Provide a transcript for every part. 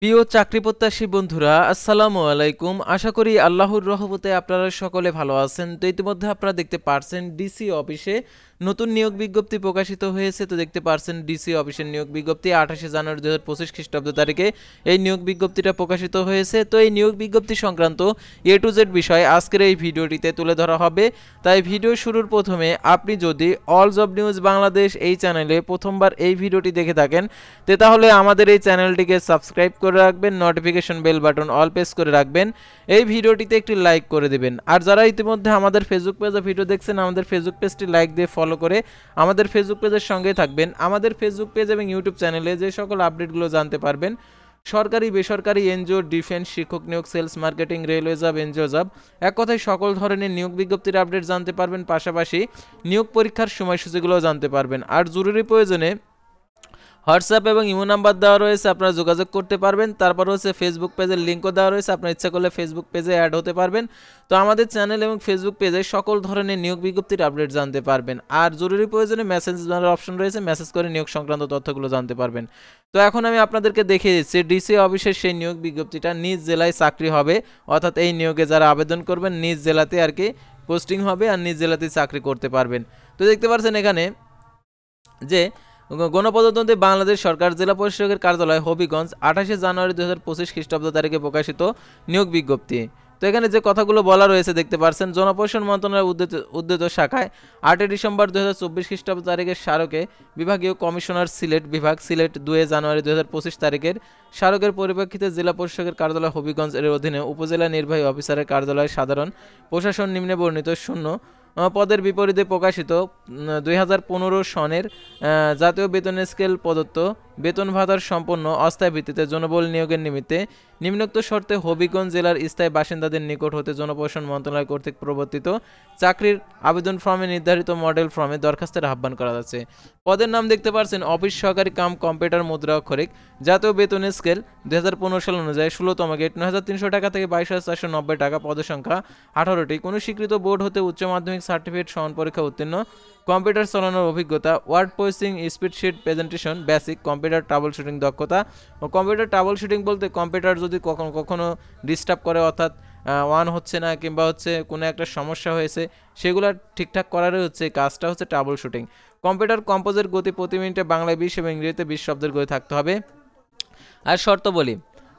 প্রিয় চাকরি প্রত্যাশী বন্ধুরা, আসসালামু আলাইকুম। আশা করি আল্লাহর রহমতে আপনারা সকলে ভালো আছেন। তো ইতিমধ্যে আপনারা দেখতে পারছেন ডিসি অফিসে নতুন নিয়োগ বিজ্ঞপ্তি প্রকাশিত হয়েছে। তো দেখতে পারছেন ডিসি অফিসের নিয়োগ বিজ্ঞপ্তি 28 জানুয়ারি 2025 খ্রিস্টাব্দ তারিখে এই নিয়োগ বিজ্ঞপ্তিটা প্রকাশিত হয়েছে। তো এই নিয়োগ বিজ্ঞপ্তি সংক্রান্ত এ টু জেড বিষয় আজকের এই ভিডিওটিতে তুলে ধরা হবে। তাই ভিডিও শুরুর প্রথমে আপনি যদি অল জব নিউজ বাংলাদেশ এই চ্যানেলে প্রথমবার এই ভিডিওটি দেখে থাকেন তাহলে আমাদের এই চ্যানেলটিকে সাবস্ক্রাইব করে রাখবেন, notification bell button all press করে রাখবেন, এই ভিডিওটিতে একটি লাইক করে দেবেন। আর যারা ইতিমধ্যে আমাদের ফেসবুক পেজে ভিডিও দেখছেন, আমাদের ফেসবুক পেজটি লাইক দিয়ে ফলো করে আমাদের ফেসবুক পেজের সঙ্গে থাকবেন। আমাদের ফেসবুক পেজ এবং ইউটিউব চ্যানেলে যে সকল আপডেটগুলো জানতে পারবেন, সরকারি বেসরকারি এনজিও, ডিফেন্স, শিক্ষক নিয়োগ, sales, marketing, railway job, NGO job, এক কথায় সকল ধরনের নিয়োগ বিজ্ঞপ্তির আপডেট জানতে পারবেন। পাশাপাশি নিয়োগ পরীক্ষার সময়সূচিগুলোও জানতে পারবেন। আর জরুরি প্রয়োজনে হোয়াটসঅ্যাপ এবং ইমো নাম্বার দেওয়া রয়েছে, আপনারা যোগাযোগ করতে পারবেন। তারপর হচ্ছে ফেসবুক পেজের লিঙ্কও দেওয়া রয়েছে, আপনার ইচ্ছা করলে ফেসবুক পেজে অ্যাড হতে পারবেন। তো আমাদের চ্যানেল এবং ফেসবুক পেজে সকল ধরনের নিয়োগ বিজ্ঞপ্তির আপডেট জানতে পারবেন। আর জরুরি প্রয়োজনে মেসেজ দেওয়ার অপশন রয়েছে, মেসেজ করে নিয়োগ সংক্রান্ত তথ্যগুলো জানতে পারবেন। তো এখন আমি আপনাদেরকে দেখিয়ে দিচ্ছি ডিসি অফিসের সেই নিয়োগ বিজ্ঞপ্তিটা। নিজ জেলায় চাকরি হবে, অর্থাৎ এই নিয়োগে যারা আবেদন করবেন নিজ জেলাতে আর কি পোস্টিং হবে আর নিজ জেলাতেই চাকরি করতে পারবেন। তো দেখতে পাচ্ছেন এখানে যে গণপ্রজাতন্ত্রী বাংলাদেশ সরকার জেলা পরিষদের কার্যালয় হবিগঞ্জ 28 জানুয়ারি 2025 খ্রিস্টাব্দ তারিখে প্রকাশিত নিয়োগ বিজ্ঞপ্তি। তো এখানে যে কথাগুলো বলা রয়েছে দেখতে পাচ্ছেন, জনপ্রশাসন মন্ত্রণালয়ের উদ্যোগ শাখায় 8 ডিসেম্বর 2024 খ্রিস্টাব্দ তারিখের স্মারকে বিভাগীয় কমিশনার সিলেট বিভাগ, সিলেট 2 জানুয়ারি 2025 তারিখের স্মারকের পরিপ্রেক্ষিতে জেলা পরিষদের কার্যালয় হবিগঞ্জ এর অধীনে উপজেলা নির্বাহী অফিসারের কার্যালয় সাধারণ প্রশাসন নিম্নে বর্ণিত শূন্য পদের বিপরীতে প্রকাশিত 2015 সনের জাতীয় বেতন স্কেল প্রদত্ত বেতন ভাতার সম্পন্ন অস্থায়ী ভিত্তিতে জনবল নিয়োগের নিমিত্তে নিম্নোক্ত শর্তে হবিগঞ্জ জেলার স্থায়ী বাসিন্দাদের নিকট হতে জনপ্রশাসন মন্ত্রণালয় কর্তৃক প্রবর্তিত চাকরির আবেদন ফর্মে নির্ধারিত মডেল ফর্মে দরখাস্তের আহ্বান করা যাচ্ছে। পদের নাম দেখতে পাচ্ছেন অফিস সহকারী কাম কম্পিউটার মুদ্রা অক্ষরিক, জাতীয় বেতন স্কেল 2015 সাল অনুযায়ী 16তম গেট 9,300 টাকা থেকে 22,490 টাকা, পদের সংখ্যা 18টি, কোনো স্বীকৃত বোর্ড হতে উচ্চ মাধ্যমিক সার্টিফিকেট সমান পরীক্ষা উত্তীর্ণ, কম্পিউটার চালানোর অভিজ্ঞতা, word processing, spreadsheet presentation, basic computer troubleshooting দক্ষতা। ও কম্পিউটার ট্রাবল শুটিং বলতে কম্পিউটার যদি কখনো ডিস্টার্ব করে, অর্থাৎ ওয়ান হচ্ছে না কিংবা হচ্ছে কোনো একটা সমস্যা হয়েছে, সেগুলো ঠিকঠাক করারই হচ্ছে কাজটা হচ্ছে ট্রাবল শুটিং। কম্পিউটার কম্পোজের গতি প্রতি মিনিটে বাংলায় 20 এবং ইংরেজিতে 20 শব্দের গতি থাকতে হবে। আর শর্ত বলি,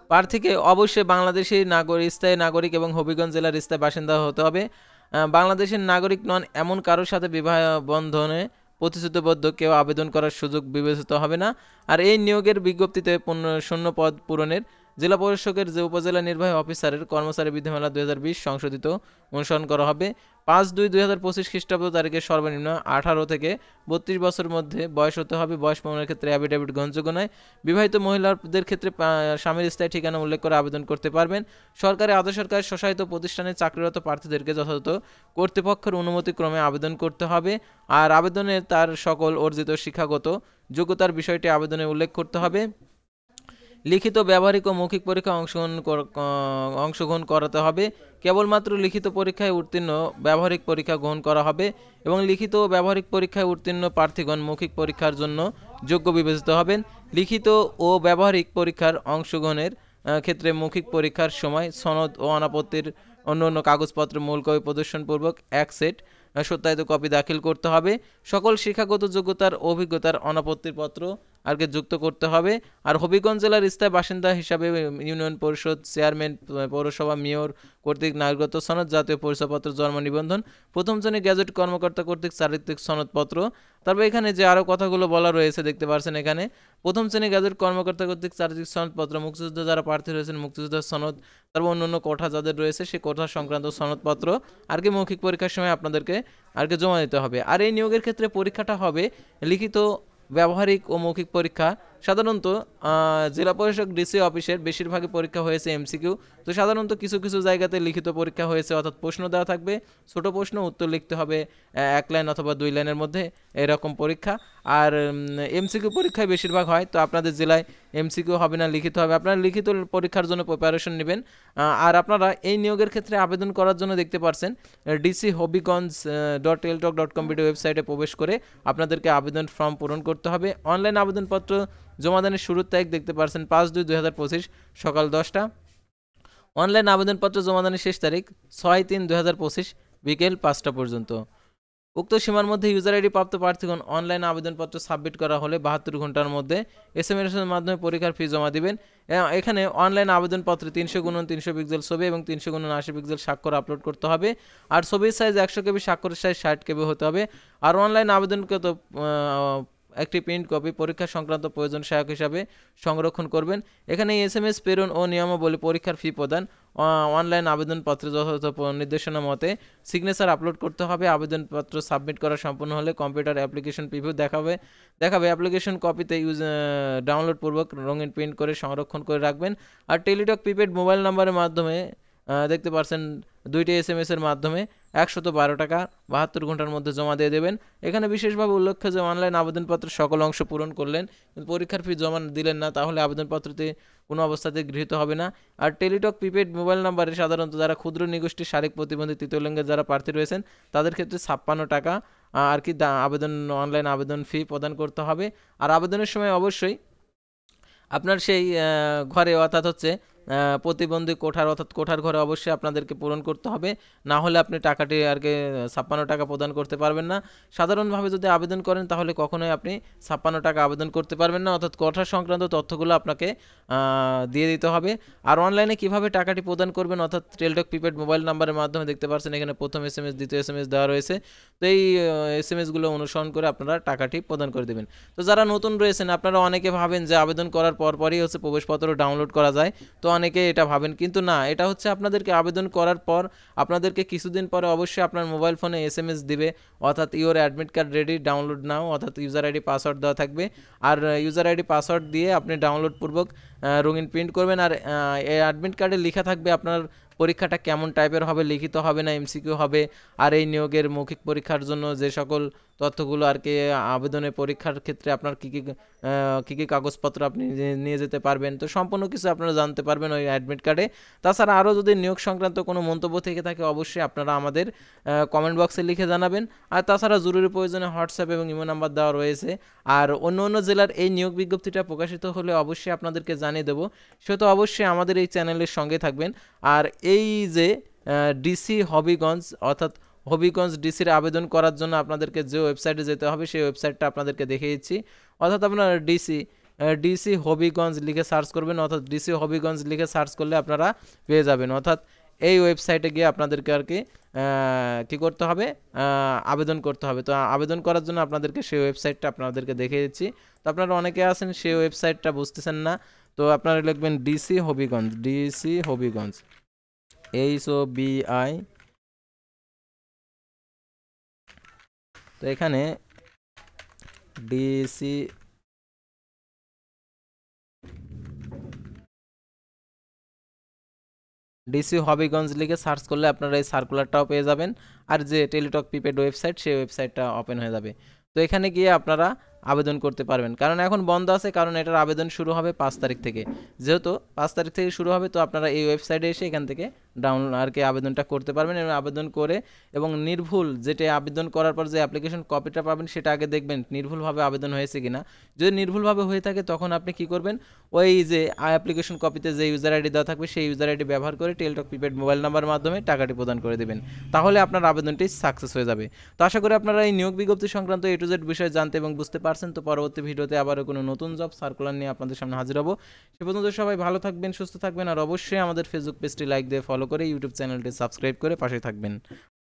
প্রার্থীকে অবশ্যই বাংলাদেশি নাগরিক, স্থায়ী নাগরিক এবং হবিগঞ্জ জেলার স্থায়ী বাসিন্দা হতে হবে। বাংলাদেশের নাগরিক নন এমন কারোর সাথে বিবাহ বন্ধনে প্রতিশ্রুতিবদ্ধ কেউ আবেদন করার সুযোগ বিবেচিত হবে না। আর এই নিয়োগের বিজ্ঞপ্তিতে শূন্য পদ পূরণের জেলা পরিষদের যে উপজেলা নির্বাহী অফিসারের কর্মচারী বিধিমালা 2020 সংশোধিত অনুসরণ করা হবে। 5/2/2025 খ্রিস্টাব্দ তারিখে সর্বনিম্ন 18 থেকে 32 বছরের মধ্যে বয়স হতে হবে। বয়স প্রমাণের ক্ষেত্রে অ্যাফিডেভিট গ্রহণযোগ্য নয়। বিবাহিত মহিলাদের ক্ষেত্রে স্বামীর স্থায়ী ঠিকানা উল্লেখ করে আবেদন করতে পারবেন। সরকারি আধা সরকারি স্বশাসিত প্রতিষ্ঠানে চাকরিরত প্রার্থীদেরকে যথাযথ কর্তৃপক্ষের অনুমতিক্রমে আবেদন করতে হবে। আর আবেদনে তার সকল অর্জিত শিক্ষাগত যোগ্যতার বিষয়টি আবেদনে উল্লেখ করতে হবে। লিখিত, ব্যবহারিক ও মৌখিক পরীক্ষায় অংশগ্রহণ করাতে হবে। কেবলমাত্র লিখিত পরীক্ষায় উত্তীর্ণ ব্যবহারিক পরীক্ষা গ্রহণ করা হবে এবং লিখিত ও ব্যবহারিক পরীক্ষায় উত্তীর্ণ প্রার্থীগণ মৌখিক পরীক্ষার জন্য যোগ্য বিবেচিত হবেন। লিখিত ও ব্যবহারিক পরীক্ষার অংশগ্রহণের ক্ষেত্রে মৌখিক পরীক্ষার সময় সনদ ও অনাপত্তির অন্য কাগজপত্র মূল কপি প্রদর্শনপূর্বক এক সেট সত্যায়িত কপি দাখিল করতে হবে। সকল শিক্ষাগত যোগ্যতার অভিজ্ঞতার অনাপত্তির পত্র আরকে যুক্ত করতে হবে। আর হবিগঞ্জ জেলার স্থায়ী বাসিন্দা হিসাবে ইউনিয়ন পরিষদ চেয়ারম্যান, পৌরসভা মেয়র কর্তৃক নাগরিকত্ব সনদ, জাতীয় পরিচয়পত্র, জন্ম নিবন্ধন, প্রথম শ্রেণী গ্যাজেট কর্মকর্তা কর্তৃক চারিত্রিক সনদপত্র। তারপর এখানে যে আরও কথাগুলো বলা রয়েছে দেখতে পাচ্ছেন, এখানে প্রথম শ্রেণী গ্যাজেট কর্মকর্তা কর্তৃক চারিত্রিক সনদপত্র, মুক্তিযুদ্ধ যারা প্রার্থী রয়েছেন মুক্তিযুদ্ধের সনদ, তারপর অন্যান্য কোঠা যাদের রয়েছে সেই কোঠা সংক্রান্ত সনদপত্র আর কি মৌখিক পরীক্ষার সময় আপনাদেরকে আর কি জমা দিতে হবে। আর এই নিয়োগের ক্ষেত্রে পরীক্ষাটা হবে লিখিত, ব্যবহারিক ও মৌখিক পরীক্ষা। সাধারণত জেলা পরিষদ ডিসি অফিসের বেশিরভাগই পরীক্ষা হয়েছে এমসিকিউ। তো সাধারণত কিছু কিছু জায়গাতে লিখিত পরীক্ষা হয়েছে, অর্থাৎ প্রশ্ন দেওয়া থাকবে, ছোট প্রশ্ন, উত্তর লিখতে হবে 1 লাইন অথবা 2 লাইনের মধ্যে, এরকম পরীক্ষা। আর এমসিকিউ পরীক্ষায় বেশিরভাগ হয়। তো আপনাদের জেলায় এমসিকিউ হবে না, লিখিত হবে। আপনারা লিখিত পরীক্ষার জন্য প্রিপারেশন নেবেন। আর আপনারা এই নিয়োগের ক্ষেত্রে আবেদন করার জন্য দেখতে পাচ্ছেন dchobbygonj.teltalk.com ওয়েবসাইটে প্রবেশ করে আপনাদেরকে আবেদন ফর্ম পূরণ করতে হবে। অনলাইন আবেদনপত্র জমাদানের শুরুর তারিখ দেখতে পাচ্ছেন 5/2/2025 সকাল 10টা। অনলাইন আবেদনপত্র জমাদানের শেষ তারিখ 6/3/2025 বিকেল 5টা পর্যন্ত। উক্ত সীমার মধ্যে ইউজার আইডি প্রাপ্ত প্রার্থীগণ অনলাইন আবেদনপত্র সাবমিট করা হলে 72 ঘন্টার মধ্যে SMS এর মাধ্যমে পরীক্ষার ফি জমা দিবেন। এখানে অনলাইন আবেদনপত্রে 300x300 পিক্সেল ছবি এবং 300x80 পিক্সেল স্বাক্ষর আপলোড করতে হবে। আর ছবির সাইজ 100 KB, স্বাক্ষরের সাইজ 60 KB হতে হবে। আর অনলাইন আবেদনকৃত একটি প্রিন্ট কপি পরীক্ষা সংক্রান্ত প্রয়োজন সহায়ক হিসাবে সংরক্ষণ করবেন। এখানে SMS প্রেরণ ও নিয়মাবলী, পরীক্ষার ফি প্রদান, অনলাইন আবেদনপত্রে যথাযথ নির্দেশনা মতে সিগনেচার আপলোড করতে হবে। আবেদনপত্র সাবমিট করা সম্পূর্ণ হলে কম্পিউটার অ্যাপ্লিকেশন প্রিভিউ দেখাবে অ্যাপ্লিকেশন কপিতে ডাউনলোড পূর্বক রঙিন প্রিন্ট করে সংরক্ষণ করে রাখবেন। আর টেলিটক প্রিপেড মোবাইল নাম্বারের মাধ্যমে দেখতে পাচ্ছেন 2টি SMS এর মাধ্যমে 112 টাকা 72 ঘন্টার মধ্যে জমা দিয়ে দেবেন। এখানে বিশেষভাবে উল্লেখ্য যে অনলাইন আবেদনপত্রের সকল অংশ পূরণ করলেন কিন্তু পরীক্ষার ফি জমা দিলেন না, তাহলে আবেদনপত্রটি কোনো অবস্থাতে গৃহীত হবে না। আর টেলিটক প্রিপেড মোবাইল নাম্বারে সাধারণত যারা ক্ষুদ্র নিগোষ্ঠী, শারীরিক প্রতিবন্ধী, তৃতীয় লিঙ্গের যারা প্রার্থী রয়েছেন তাদের ক্ষেত্রে 56 টাকা আর কি অনলাইন আবেদন ফি প্রদান করতে হবে। আর আবেদনের সময় অবশ্যই আপনার সেই ঘরে অর্থাৎ হচ্ছে প্রতিবন্ধী কোঠার অর্থাৎ কোঠার ঘরে অবশ্যই আপনাদেরকে পূরণ করতে হবে, না হলে আপনি টাকাটি আর কি 56 টাকা প্রদান করতে পারবেন না। সাধারণভাবে যদি আবেদন করেন তাহলে কখনোই আপনি 56 টাকা আবেদন করতে পারবেন না, অর্থাৎ কোঠা সংক্রান্ত তথ্যগুলো আপনাকে দিয়ে দিতে হবে। আর অনলাইনে কিভাবে টাকাটি প্রদান করবেন অর্থাৎ টেলিটক প্রিপেড মোবাইল নাম্বারের মাধ্যমে দেখতে পাচ্ছেন এখানে প্রথম SMS, দ্বিতীয় SMS দেওয়া রয়েছে। তো এই SMS গুলো অনুসরণ করে আপনারা টাকাটি প্রদান করে দেবেন। তো যারা নতুন রয়েছেন আপনারা অনেকে ভাবেন যে আবেদন করার পরই হচ্ছে প্রবেশপত্র ডাউনলোড করা যায়, তো অনেকে এটা ভাবেন, কিন্তু না, এটা হচ্ছে আপনাদেরকে আবেদন করার পর আপনাদেরকে কিছুদিন পরে অবশ্যই আপনার মোবাইল ফোনে SMS দিবে অর্থাৎ your admit card ready, download নাও, অর্থাৎ ইউজার আইডি পাসওয়ার্ড দেওয়া থাকবে। আর ইউজার আইডি পাসওয়ার্ড দিয়ে আপনি ডাউনলোড পূর্বক রঙিন প্রিন্ট করবেন। আর এই অ্যাডমিট কার্ডে লেখা থাকবে আপনার পরীক্ষাটা কেমন টাইপের হবে, লিখিত হবে না MCQ হবে, আর এই নিয়োগের মৌখিক পরীক্ষার জন্য যে সকল তথ্যগুলো আর কি আবেদনের পরীক্ষার ক্ষেত্রে আপনার কী কী কাগজপত্র আপনি নিয়ে যেতে পারবেন, তো সম্পূর্ণ কিছু আপনারা জানতে পারবেন ওই অ্যাডমিট কার্ডে। তাছাড়া আরও যদি নিয়োগ সংক্রান্ত কোনো মন্তব্য থেকে থাকে অবশ্যই আপনারা আমাদের কমেন্ট বক্সে লিখে জানাবেন। আর তাছাড়া জরুরি প্রয়োজনে হোয়াটসঅ্যাপ এবং ইমো নাম্বার দেওয়া রয়েছে। আর অন্য জেলার এই নিয়োগ বিজ্ঞপ্তিটা প্রকাশিত হলে অবশ্যই আপনাদেরকে জানিয়ে দেবো, সেহেতু অবশ্যই আমাদের এই চ্যানেলের সঙ্গে থাকবেন। আর এই যে ডিসি হবিগঞ্জ অর্থাৎ হবিগঞ্জ ডিসির আবেদন করার জন্য আপনাদেরকে যে ওয়েবসাইটে যেতে হবে সেই ওয়েবসাইটটা আপনাদেরকে দেখে দিচ্ছি। অর্থাৎ আপনার ডিসি হবিগঞ্জ লিখে সার্চ করবেন, অর্থাৎ ডিসি হবিগঞ্জ লিখে সার্চ করলে আপনারা পেয়ে যাবেন। অর্থাৎ এই ওয়েবসাইটে গিয়ে আপনাদেরকে আর কি কী করতে হবে, আবেদন করতে হবে। তো আবেদন করার জন্য আপনাদেরকে সেই ওয়েবসাইটটা আপনাদেরকে দেখে দিচ্ছি। তো আপনারা অনেকে আছেন সেই ওয়েবসাইটটা বুঝতেছেন না, তো আপনারা লিখবেন ডিসি হবিগঞ্জ HOBI। তো এখানে ডিসি হবিগঞ্জ লিখে সার্চ করলে আপনারা এই সার্কুলারটাও পেয়ে যাবেন। আর যে টেলিটক প্রিপেড ওয়েবসাইট সেই ওয়েবসাইটটা ওপেন হয়ে যাবে। তো এখানে গিয়ে আপনারা আবেদন করতে পারবেন, কারণ এখন বন্ধ আছে, কারণ এটার আবেদন শুরু হবে 5 তারিখ থেকে। যেহেতু 5 তারিখ থেকে শুরু হবে তো আপনারা এই ওয়েবসাইটে এসে এখান থেকে ডাউনলোড আর কি আবেদনটা করতে পারবেন। এবং আবেদন করে এবং নির্ভুল যেটা আবেদন করার পর যে অ্যাপ্লিকেশন কপিটা পাবেন সেটা আগে দেখবেন নির্ভুলভাবে আবেদন হয়েছে কিনা। যদি নির্ভুলভাবে হয়ে থাকে তখন আপনি কি করবেন, ওই যে অ্যাপ্লিকেশন কপিতে যে ইউজার আইডি দেওয়া থাকবে সেই ইউজার আইডি ব্যবহার করে টেলিটক প্রিপেড মোবাইল নাম্বারের মাধ্যমে টাকাটি প্রদান করে দেবেন, তাহলে আপনার আবেদনটি সাকসেস হয়ে যাবে। তো আশা করি আপনারা এই নিয়োগ বিজ্ঞপ্তি সংক্রান্ত A to Z বিষয়ে জানতে এবং বুঝতে পারছেন। তো পরবর্তী ভিডিওতে আবারও কোনো নতুন জব সার্কুলার নিয়ে আপনাদের সামনে হাজির হব। সে পর্যন্ত সবাই ভালো থাকবেন, সুস্থ থাকবেন, আর অবশ্যই আমাদের ফেসবুক পেজটি লাইক দিয়ে ফলো করে ইউটিউব চ্যানেলটি সাবস্ক্রাইব করে পাশে থাকবেন।